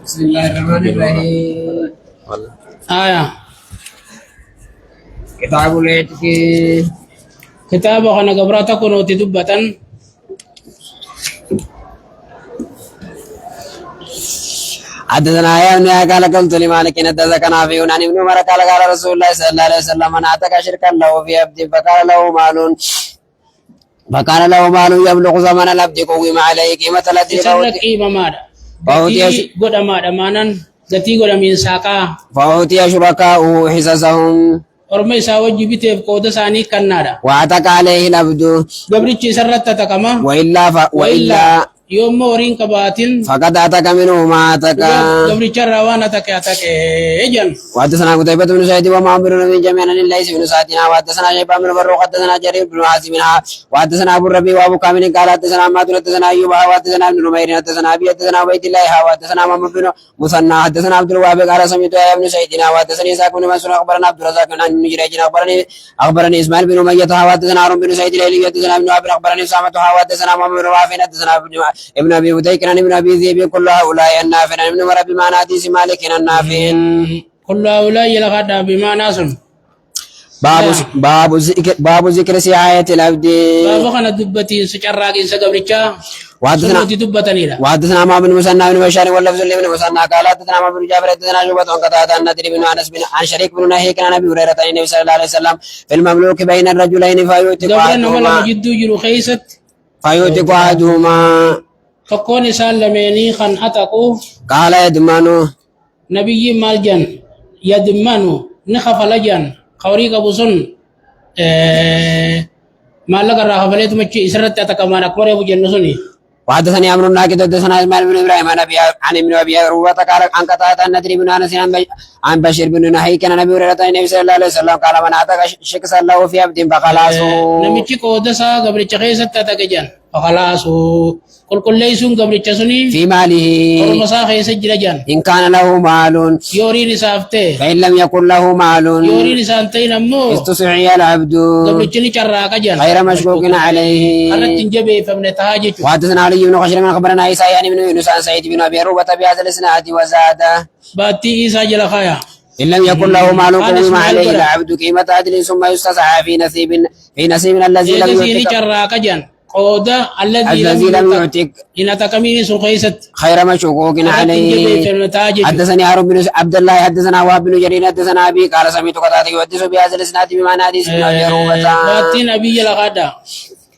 بسم الله الرحمن الرحيم. آية كتاب العتق. كتاب أنا قبرتك ونوتي دبة حدثنا يا ابن قال قلت لمالك حدثك نافع عن ابن عمر قال قال رسول الله صلى الله عليه وسلم من اعتق شركا له في عبد فقال له مال يبلغ زمن العبد قوم عليه قيمة العبد يسرق قيمة ماذا قتي قد ماذا مانا قتي قد من ساقا فأوتي شركاؤه حصصهم ورمي ساوجي بيتي قودة ساني كنادا واعتق عليه العبد قبرتي سرت تتكما وإلا يوم مورين كباتين فقد اعتق منه ما اعتق قبرتي روانا تكاتك اجن وحدثنا قتيبة بن سعيد ومعمر بن جميع عن ليس بن سعدنا وحدثنا شيبان بن فروخ حدثنا جرير بن عاصم وحدثنا ابو الربيع وابو كامل قال حدثنا عماد حدثنا ايوب وحدثنا ابن نمير حدثنا ابي حدثنا عبيد الله وحدثنا محمد بن مثنى حدثنا عبد الوهاب قال سمعت يا ابن سعيدنا وحدثني اسحاق بن منصور اخبرنا عبد الرزاق عن ابن جريج اخبرني اسماعيل بن اميه وحدثنا هارون بن سعيد الايلي حدثنا ابن عبد اخبرني اسامه وحدثنا محمد بن رافع حدثنا ابن ابي هديك عن ابن ابي ذئب كل هؤلاء النافع عن ابن مرب بمعنى حديث مالك النافع كل هؤلاء يلغى بما ناسم باب ذكر سعاية العبد باب خنا دبتي سكراقين سقبرچا وحدثنا دبتني لا وحدثنا ما بن مسنى بن بشار واللفظ لابن مسنى قال حدثنا ما بن جابر حدثنا شعبة عن قتادة عن نضر بن انس بن عن شريك بن نهيك عن ابي هريرة عن النبي صلى الله عليه وسلم في المملوك بين الرجلين فيؤتق احدهما تكون سالميني خن اتقو قال يدمنو نبي مالجن يدمنو نخف لجن خوريك ابو سن مالك الرهبلت مچ اسرت تكما نكور ابو جنسني وحدثني عمرو الناقد حدثنا اسماعيل بن ابراهيم عن ابن ابي رواه قال عن قتادة عن نضر بن انس عن بشير بن نهيك عن ابي هريرة عن النبي صلى الله عليه وسلم قال من اعتق شخصا له في عبد فخلاصه نمچ قودسا قبل چخيست تتكجن فخلاصه كل ليسون قبل چسني في ماله ورمسا خيس جرجن ان كان له مال يوري نسافته فان لم يكن له مال يوري نسانتي نمو استسعي العبد قبل چني چراك جن غير مشكوك عليه قرت جبي فمن تهاجج وحدثنا علي بن خشرم اخبرنا عيسى يعني بن يونس عن سعيد بن ابي روبة بهذا الاسناد وزاد باتي عيسى جلخايا إن لم يكن له مال قوم عليه العبد قيمة عدل ثم يستسعى في نصيب الذي لم يعتق چراك جن قودا الذي لم يعتق إن تكمين سخيست خير مشكوك عليه حدثني هارون بن عبد الله حدثنا وهب بن جرير حدثنا ابي قال سمعت قتادة يحدث بهذا الاسناد بمعنى حديث ابن ابي روبة باتي نبي لغدا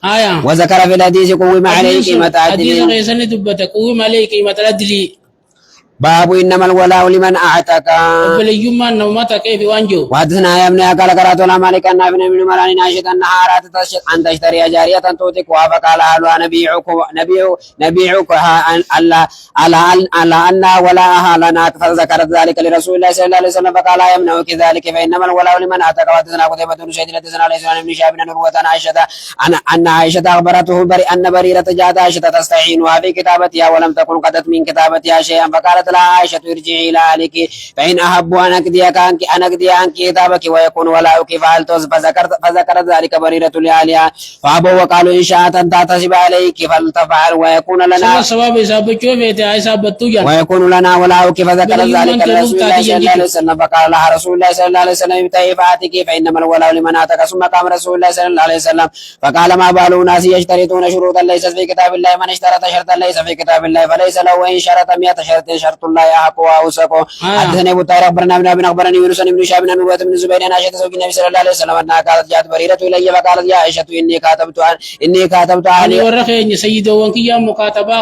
آية وذكر في الحديث قوم عليه قيمة حديث عدل غيسن دبت قوم عليه قيمة العدل باب انما الولاء لمن اعتق بليما نومتا كيف وانجو وحدثنا يا ابن قال قرات على مالك ان ابن مران ناشد انها ارادت ان تشتري جاريه توتقها فقال اهلها نبيعك على ان ولاءها لنا فذكرت ذلك لرسول الله صلى الله عليه وسلم فقال لا يمنعك ذلك فانما الولاء لمن اعتق. وحدثنا قتيبة بن سعيد حدثنا ليس عن ابن شهاب بن عروة ان عائشة اخبرته ان بريرة جاءت عائشة تستعينها في كتابتها ولم تكن قدت من كتابتها شيئا فقالت لا عائشة ارجعي إلى أهلك فإن أحب أن أقضي عنك كتابك ويكون ولاؤك فعلت فذكرت ذلك بريرة لأهلها فأبوا وقالوا إن شاءت أن تعتصب عليك فلتفعل ويكون لنا ولاؤك فذكرت ذلك لرسول الله صلى الله عليه وسلم فقال لها رسول الله صلى الله عليه وسلم ابتغي فأتك فإنما الولاء لمن أتك. ثم قام رسول الله صلى الله عليه وسلم فقال ما بال الناس يشترطون شروطا ليست في كتاب الله من اشترط شرطا ليس في كتاب الله فليس له وإن شرط 100 شرط الله يحق واوثق. حدثني ابو طاهر اخبرنا ابن اخبرني يونس بن شهاب بن عروة بن الزبير عن عائشة زوج النبي صلى الله عليه وسلم انها قالت جاءت بريرة الي فقالت يا عائشة اني كاتبت علي ورخي سيدو وانكيا مكاتبا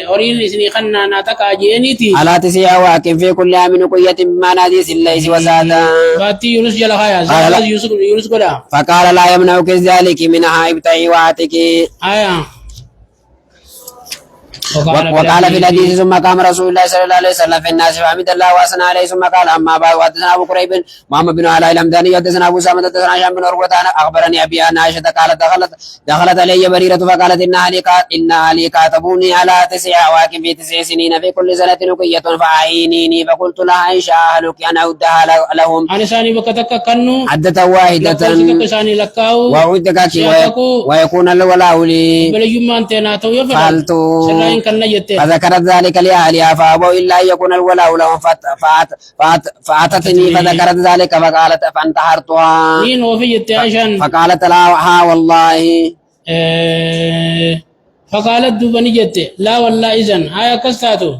اورين اسني خنا ناتكا جينيتي على 9 واكن في كل عام قية بمعنى حديث الليث وزادا باتي يونس جلخايا يونس قدا فقال لا يمنعك ذلك منها ابتغي واتك. وقال في الحديث ثم قام رسول الله صلى الله عليه وسلم في الناس فحمد الله واثنى عليه ثم قال اما بعد. وحدثنا ابو كريب محمد بن علاء الحمداني حدثنا ابو سامة حدثنا هشام بن عروة اخبرني ابي ان عائشة قالت دخلت علي بريرة فقالت ان اهلي كاتبوني على 9 اواكب في 9 سنين في كل سنة نقية فاعينيني فقلت لها ان شاء اهلك ان اودها لهم انا ثاني بكتك كنو عدة واحدة وعدك ويكون الولاء لي بل يوم انت ناتو فالتو كان نجت فذكرت ذلك لأهلها فأبوا إلا أن يكون الولاء لهم فأتتني فذكرت ذلك فقالت فانتحرتها مين وفي جت عشان فقالت لا ها والله فقالت دوبني جت لا والله إذن آية كستاتو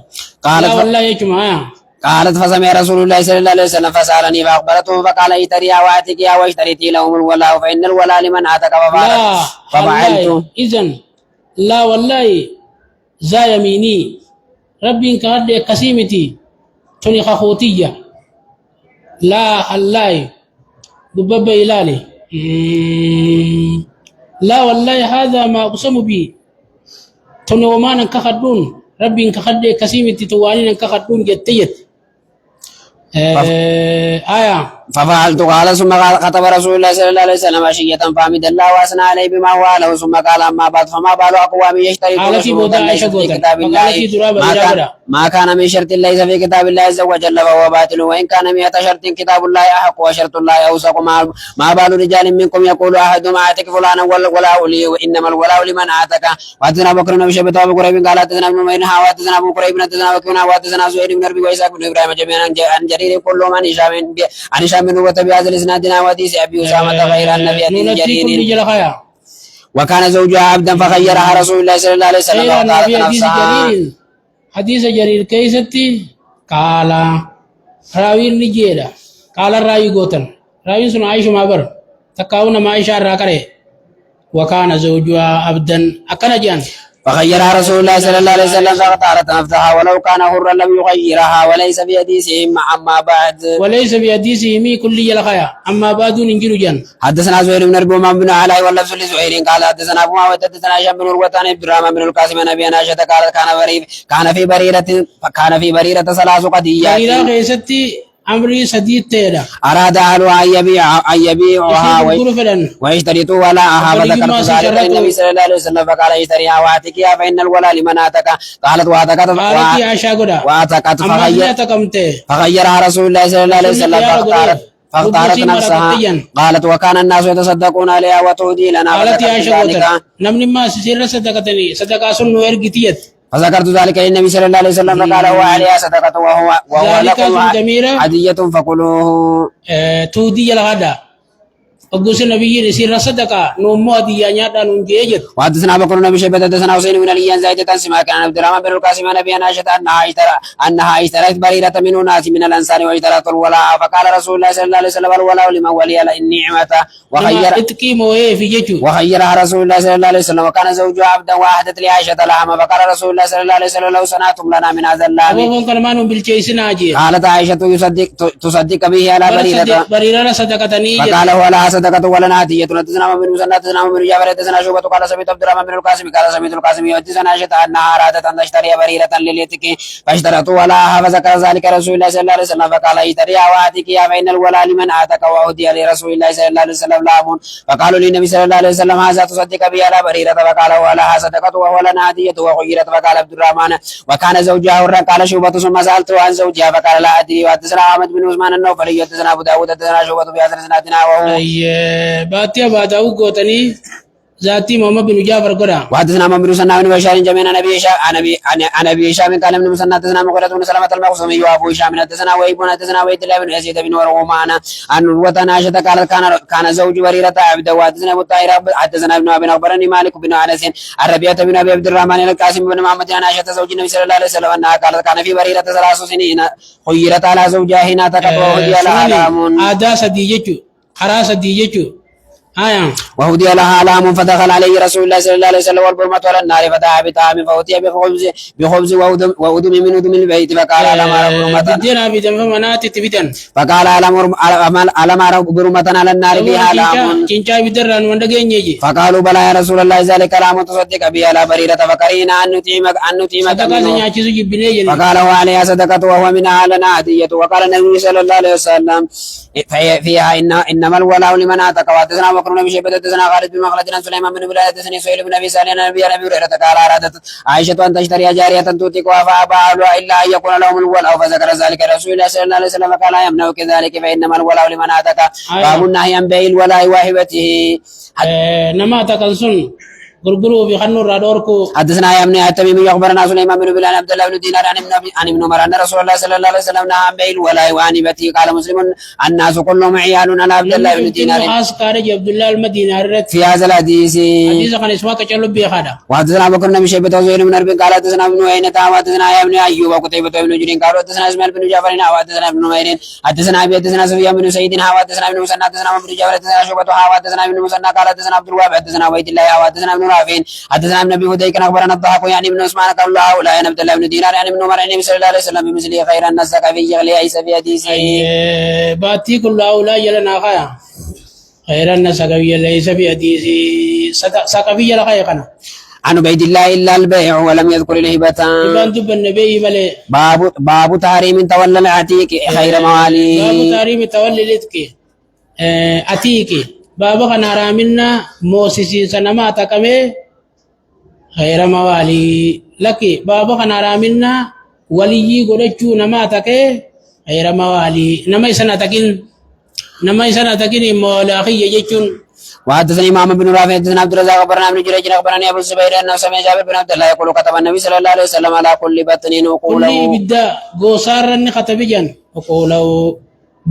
قالت لا والله يجمع قالت فسمع رسول الله صلى الله عليه وسلم فسألني فأخبرته فقال اشتريها وأعتقيها واشتريتي لهم الولاء فإن الولاء لمن أعتق لا ففعلت إذن لا والله زا يميني ربي إنك هدي كسيمتي توني خخوتية لا الله دبب إلالي لا والله هذا ما أقسم به توني وما نكخدون ربي إنك هدي كسيمتي تواني نكخدون جتيت آية ففعلت قال ثم خطب رسول الله صلى الله عليه وسلم عشية فحمد الله واثنى عليه بما هو له ثم قال اما بعد فما بال اقوام يشتركون شروطا ليست في كتاب الله ما كان من شرط ليس في كتاب الله عز وجل فهو باطل وان كان 100 شرط كتاب الله احق وشرط الله اوثق ما بال رجال منكم يقول احدهم اعتق فلانا ولا لي وانما الولاء لمن اعتق وحدثنا بكر بن شيبة وابو قريب قال حدثنا ابن ميرها وحدثنا ابو قريب حدثنا وكيع وحدثنا زهير بن ربيع واسحاق بن ابراهيم جميعا عن جرير كلهم عن هشام بن عروة بهذا الاسنادنا وديس ابي اسامة غير النبي جرير وكان زوجها عبدا فخيرها رسول الله صلى الله عليه وسلم وقالت نفسها حديث جرير كيستي قال راوي نجيلا قال الراوي قوتن راوي سن عائشة مابر تكاونا ما عائشة راكره وكان زوجها عبدا أكن جان فخيرها رسول الله صلى الله عليه وسلم فاختارت نفسها ولو كان حرا لم يخيرها وليس بحديثهم اما بعد وليس بحديثهم كل يلخيا اما بعد ننجر جان حدثنا زهير بن ربيع بن علاء واللفظ لزهير قال حدثنا ابو معاويه حدثنا هشام بن عروة عن عبد الرحمن بن القاسم عن ابي عائشة قالت كان في بريرة ثلاث قضيات بريرة غيستي أمري سديد تيرا أراد أهلها أن يبيعها ويشترطوا ولاءها فذكرت ذلك للنبي صلى الله عليه وسلم فقال اشتريها واعتقيها فإن الولاء لمن أعتق قالت واعتقت فغيرها رسول الله صلى الله عليه وسلم فاختارت نفسها قالت وكان الناس يتصدقون عليها وتهدي لنا قالت يا عائشة نمني ما سير صدقتني صدقة سنو إرقتيت فذكرت ذلك للنبي صلى الله عليه وسلم فقال هو عليها صدقة وهو لكم هدية فكلوه تودي الغدا أقول النبي سير صدقة نومو هدية نياتا نونجيجت وحدثنا بكر بن شيبة حدثنا حسين بن علي زايدة سمع كان عبد الرحمن بن القاسم عن ابي عائشة انها اشترت بريرة من ناس من الانصار واشترت الولاء فقال رسول الله صلى الله عليه وسلم الولاء لمن ولي النعمة وخيرها رسول الله صلى الله عليه وسلم وكان زوجها عبدا واحدت لعائشة لحما فقال رسول الله صلى الله عليه وسلم لو صنعتم لنا من هذا اللحم قالت عائشة تصدق به على بريرة فقال هو لها صدقة ولنا هدية حدثنا من مسنى حدثنا من جابر حدثنا شعبة قال سمعت عبد الرحمن بن القاسم قال سمعت القاسم يحدثنا عائشة انها ارادت ان تشتري بريرة لليتك فاشترت ولاها فذكر ذلك رسول الله صلى الله عليه وسلم فقال اشتريها واعتقيها فإن الولاء لمن اعتق وأهدي لرسول الله صلى الله عليه وسلم لام فقالوا للنبي صلى الله عليه وسلم هذا تصدق به على بريرة فقال ولها صدقة وهو لنا هدية وخيرت فقال عبد الرحمن وكان زوجها حرا قال شعبة ثم سألته عن زوجها فقال لا أدري وحدثنا أحمد بن عثمان النوفلي حدثنا أبو داود حدثنا شعبة بهذا الاسنادنا وهو باتيا باتاو قوتني ذاتي محمد بن جعفر قرا وحدثنا محمد بن مسنى بن بشار جميعا عن ابي هشام قال ابن مسنى حدثنا مغيرة بن سلمة المخزومي وابو هشام حدثنا وهيب حدثنا عبيد الله بن يزيد بن رومان عن عروة عائشة قالت كان زوج بريرة عبدا وحدثنا ابو الطاهر حدثنا ابن ابي اخبرني مالك بن انس عن ربيعة بن ابي عبد الرحمن القاسم بن محمد عن عائشة زوج النبي صلى الله عليه وسلم انها قالت كان في بريرة 3 سنين خيرت على زوجها حين تقت وهدي لها لام آدا سديجتو خراس سديجتو وهدي لها علام فدخل عليه رسول الله صلى الله عليه وسلم والبرمة على النار فدعا بطعام فأتي بخبز وأدم من أدم البيت فقال ألم فقال ألم أرى برمة على النار فيها علام فقالوا بلى يا رسول الله ذلك علام تصدق به على بريرة فكرهنا أن نطعمك فقال هو عليها صدقة وهو منها لنا هدية وقال النبي صلى الله عليه وسلم فيها إنما الولاء لمن أعتق وحدثنا بكر بن شيبة حدثنا خالد بن مخلد عن سليمان بن بلال حدثني سهيل بن أبي سالم عن أبي هريرة قال أرادت عائشة أن تشتري جارية تؤتقها فأبى أهلها إلا أن يكون لهم الولاء فذكر ذلك رسول الله صلى الله عليه وسلم فقال يمنع كذلك فإنما الولاء لمن أعتق باب النهي عن بيع الولاء وهبته نما تكنسون غرغرو بخنو رادوركو حدثنا يا ابن التميمي اخبرنا سليمان بن بلال عبد الله بن دينار عن ابن عمر ان رسول الله صلى الله عليه وسلم نهى عن بيع الولاء وانبته قال مسلم الناس كلهم عيال على عبد الله بن دينار خاص كارج عبد الله المدينة رت في هذا الحديث. حديث كان اسمه كچلو بيخادا. وحدثنا ابو بكر بن شيبة وزهير بن حرب قال حدثنا ابن عيينة وحدثنا يا ابن ايوب وقتيبة بن جرير قال حدثنا اسماعيل بن جعفر وحدثنا ابن نمير حدثنا ابي حدثنا سفيان بن سعيد وحدثنا ابن مسنى حدثنا ابن جعفر حدثنا شعبة وحدثنا ابن مسنى قال حدثنا عبد الوهاب حدثنا عبيد الله وحدثنا ابن رافع حدثنا ابن ابي هديك اخبرنا الضحاك يعني ابن عثمان قال الله لا يا عبد الله بن دينار يعني ابن عمر النبي صلى الله عليه وسلم بمثله خير الناس في جغل عيسى في حديثه. باتي كل هؤلاء يلنا خيا خير الناس ليس في حديثه سقفي يلا خيا كنا. عن عبيد الله الا البيع ولم يذكر الهبة. يبان تب النبي ملي. باب تحريم تولى العتيق خير موالي. باب تحريم تولى العتيق عتيق باب كان حرامنا موسسي سنما تكمه خير موالي لك باب كان حرامنا ولي غدچو نما تكه خير موالي نما سنه تكين مولا اخي يجچون. وحدثني امام بن رافع حدثنا عبد الرزاق اخبرنا ابن جريج اخبرني ابو الزبير انه سمع جابر بن عبد الله يقول كتب النبي صلى الله عليه وسلم على كل بطن وقوله كل بدا غوسارن خطبجن وقوله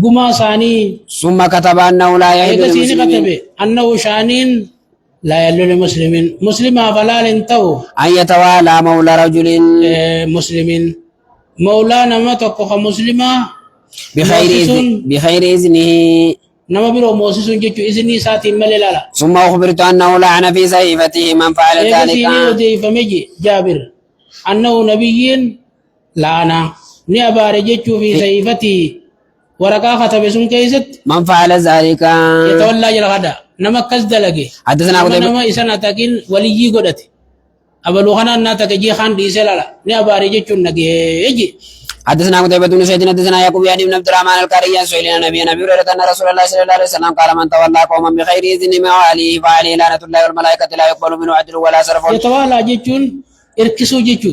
غما ثاني ثم كتب انه لا يحل للمسلمين انه شانين لا يحل للمسلمين مسلم فلا انتو ان يتوالى مولى رجل مسلمين مولانا ما تقو مسلمة بخير اذنه نما بيرو موسس جيتو اذني ساتي مللالا. ثم اخبرت انه لعن في صحيفته من فعل ذلك. فمجي جابر انه نبي لعن نيابار جيتو في صحيفته ورقا خطب اسم كيست من فعل ذلك يتولى جلغدا نما كزدلغي حدثنا نما اسنا تاكين ولي غدت ابلو خنا ناتاكجي خان ديسلالا نيابار جيتو نغي حدثنا قتيبة بن سعيد حدثنا يعقوب يعني بن عبد الرحمن القاري سئل النبي ابي هريرة ان رسول الله صلى الله عليه وسلم قال من تولى قوما بخير اذن مواليه فعليه لعنة الله والملائكة لا يقبل منه عدل ولا صرف. يتوالى جيتون اركسو جيتو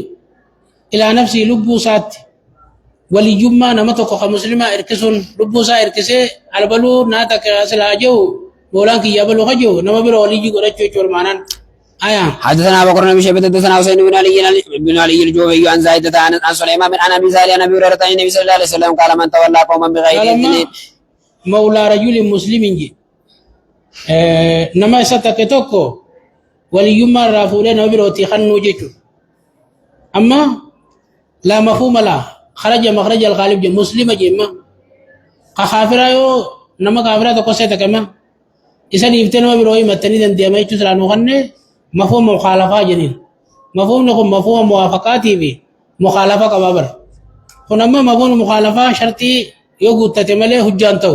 الى نفسي لبو سات ولي جمع نمتو مسلمة اركسون لبو سا اركسي البلو ناتك سلاجو بولانك يبلو خجو نما بيرو ولي جيكو رچو چورمانان آية. حدثنا ابو بكر بن شيبة حدثنا حسين بن علي الجوفي عن زايدة عن سليمان بن ابي زال عن ابي هريرة عن النبي صلى الله عليه وسلم قال من تولى قوما بغير اذن مولى رجل مسلم جي نما ستكتوكو ولي يمر رافولين وبروتي خنو جيتو اما لا مفهوم لا خرج مخرج الغالب جي مسلم جي ما خافرا يو نما خافرا تو سيتا كما إذن يفتنوا بروي متني دن ديما يتسرا نوخنه مفهوم مخالفة جنين مفهوم نكون مفهوم موافقاتي في مخالفة كبابر هنما مفهوم مخالفة شرطي يوجد تتملي حجانتو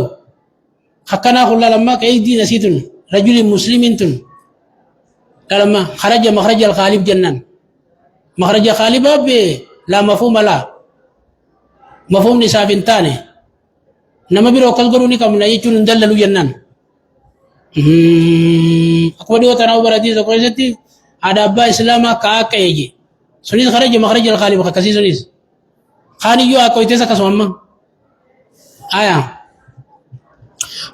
حقنا كل لما كأي دين سيتون رجل مسلم تون لما خرج مخرج الخالب جنان مخرج الخالب لا مفهوم لا مفهوم نساب تاني نما بيرو كالغروني كم نيجون ندللو جنان. أكبر دوا تناو برادي سكويستي ada abba islama ka kayeji sunis kharaja makhraj al khalib kasi sunis khani yo ako itesa kaswamma aya.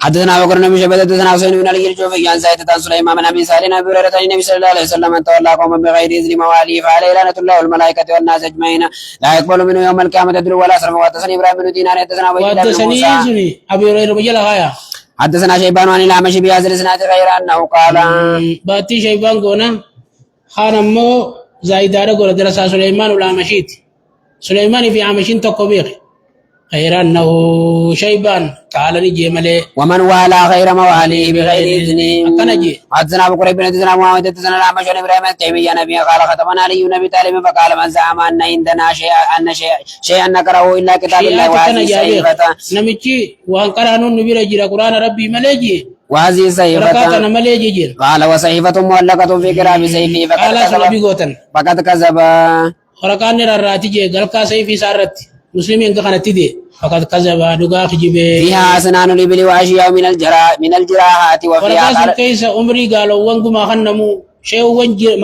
حدثنا ابو بكر بن شيبة حدثنا حسين بن علي الجوفي عن زايدة عن سليمان بن ابي سالم عن ابي هريرة عن النبي صلى الله عليه وسلم من تولى قوما بغير اذن مواليه فعليه لعنة الله والملائكة والناس اجمعين لا يقبل منه يوم القيامة عدل ولا صرف. وحدثني ابراهيم بن دينار حدثنا ابي هريرة بجل هايا حدثنا شيبان عن الاعمش بهذا الاسناد غير انه قال باتي شيبان قونا خان امو زايدار قول درس سليمان والعمشيت سليمان في عمشين تقبير غير انه شيبان قال لي جمله ومن والى غير مواليه بغير اذن كان جي. حدثنا ابو قريب بن حدثنا محمد حدثنا الاعمش عن ابراهيم التيمي عن ابي قال خطبنا علي بن ابي طالب فقال من زعم ان عندنا شيئا نكره الا كتاب الله وهذه الصحيفه نمشي وان قرانون نبي رجل قران ربي ملجي وهذه الصحيفه ملجي جير قال وصحيفه معلقه في كرام سيفي فقد كذب خرقان راتي جي غلقا سيفي سارت مسلمين كانت تدي فقد كذب دغا خجبه فيها اسنان الابل واشياء من الجراحات وفيها قال كيس عمري قالوا وانكم خنمو شيء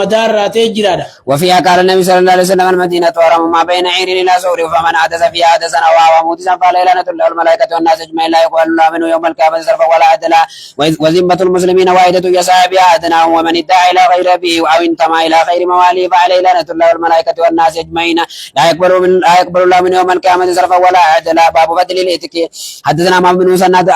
مدار راتي جرادا وفيها قال النبي صلى الله عليه وسلم المدينة ورم ما بين عير إلى سور فمن حدث فيها حدثنا وهو مودسا فليلة الله الملائكة والناس أجمعين لا يقبل الله منه يوم القيامة صرفا ولا عدلا وذمة المسلمين واحدة يسعى بها أدناهم ومن ادعى إلى غير أبيه أو انتمى إلى خير مواليه فعليه لعنة الله والملائكة والناس أجمعين لا يقبل الله منه يوم القيامة صرفا ولا عدلا باب فضل الإتك حدثنا محمد بن مسند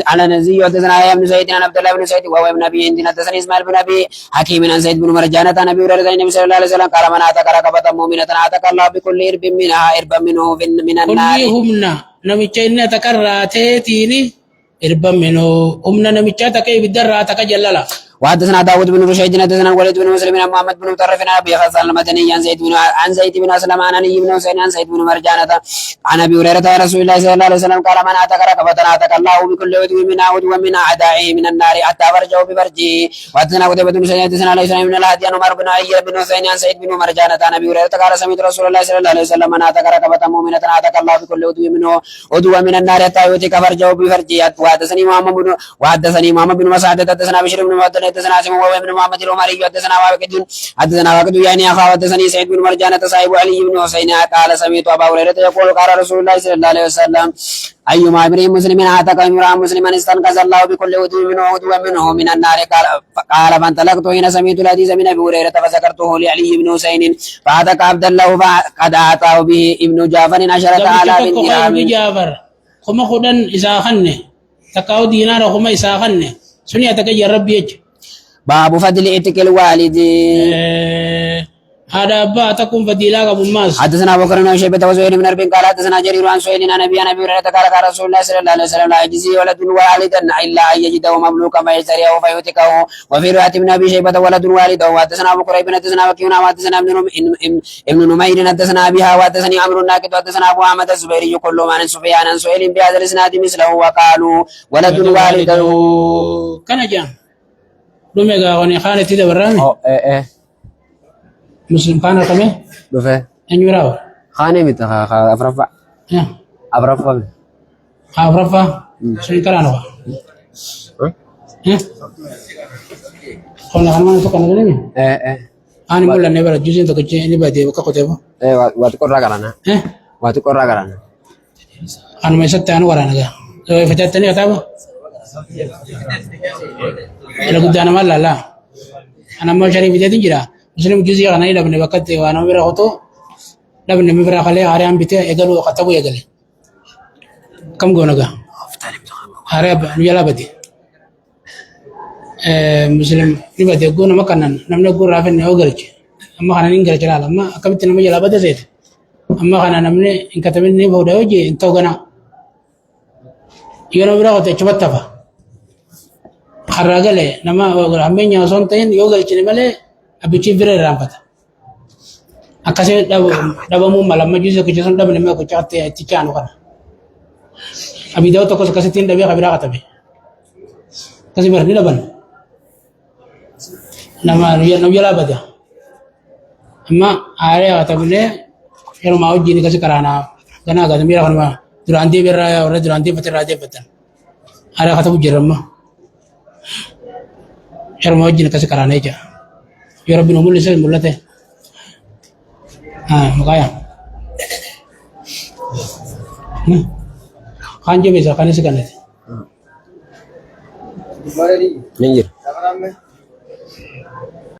على نزي حدثنا يحيى بن سعيد عن عبد الله بن سعيد وهو ابن أبي هند حدثني إسماعيل بن أبي حكيم عن زيد بن مرجانة عن أبي هريرة النبي صلى الله عليه وسلم قال من أعتق رقبة مؤمنة أعتق الله بكل إرب منها إربا منه من النار كلهمنا نمتشينا تكراتيتيني إربا منه أمنا نمتشا تكي بالدرة تكجللا وحدثنا داود بن رشيد حدثنا الوليد بن مسلم عن محمد بن مطرف عن ابي غسان المدني عن زيد بن اسلم عن علي بن حسين عن زيد بن مرجانة عن ابي هريرة عن رسول الله صلى الله عليه وسلم قال من اعتق رقبة اعتق الله بكل عضو من اعدائه من النار حتى فرجه بفرجه. وحدثنا قتيبة بن سعيد حدثنا ليس من الهادي عن عمر بن علي بن حسين عن زيد بن مرجانة عن ابي هريرة قال سمعت رسول الله صلى الله عليه وسلم من اعتق رقبة مؤمنة اعتق الله بكل عضو من النار حتى يؤتك فرجه بفرجه. وحدثني محمد بن مسعود حدثنا بشير بن مهدل حدثنا عاصم وهو ابن محمد العمري حدثنا واقد يعني اخا حدثني سعيد بن مرجانة صاحب علي بن حسين قال سمعت ابا هريرة يقول قال رسول الله صلى الله عليه وسلم ايما امرئ مسلم اعتق امرأ مسلما استنقذ الله بكل عضو منه من النار. قال فانطلقت حين سمعت الحديث من ابي هريرة فذكرته لعلي بن حسين فاعتق عبد الله فقد اعطاه به ابن جعفر 10,000 درهم. جعفر كما خدن اساخنه تكاو دينار كما اساخنه سنيا تكجر ربي باب فضل اتق الوالد. هذا أبا تكون فضيلة أبو ماس. حدثنا أبو بكر بن شيبة وزهير بن حرب قال حدثنا جرير عن سهيل عن أبي هريرة قال رسول الله صلى الله عليه وسلم لا يجزي ولد والدا إلا أن يجده مملوكا فيشتريه فيؤتكه. وفي رواية ابن أبي شيبة ولد والده. وحدثنا أبو كريب حدثنا وكيع وحدثنا ابن نمير حدثنا أبيها وحدثني عمرو الناقد وحدثنا أبو أحمد الزبيري كلهم عن سفيان عن سهيل بهذا الإسناد مثله وقالوا ولد والده. كان جام دوميغا غني خانة تيدا براني مسلم خانة كمي بفه أني براو خانة متى أفرفا أفرفا سني كلانوا خلنا خلنا نتوقع نقولني أنا بقول لنا برا جزء تكجي إني بدي بكاكوتيبو واتكور راغلانا واتكور راغلانا أنا ما يصدق أنا ورانا جا لو فتحتني كتابه إلا قد أنا ما لا أنا ما شاري بدي تنجرا مسلم جزء أنا إلا بني بكتة وأنا مبرا خطو لا بني مبرا خليه هاريان بيته يقولوا كتابه يقولي كم قونا جا هاريب نجلا بدي مسلم نبدي يقولنا ما كنا نمنا نقول رافين نوغرج أما خنا نينجر جلال أما كم تنام جلا بدي زيت أما خنا نمنا إن كتبنا نبغى دوجي إنتو كنا يونا مبرا خطو شبتة خراجله nama ramenya sonten yoga chini male abichi vire rampata akase daba mu malam maju se kuchison daba nema ko chate tikano kana abi daw to ko kase tin dabi kabira katabe kasi ber ni laban nama yala bada amma are katabile yero mau jini kasi karana kana ga mira kana durante beraya ora durante patira de patan are katabu jerama شر موجين كسي كرانه جا يا رب نقول لسه مولته مكايا خانجي بيسا خاني سكانه نيجر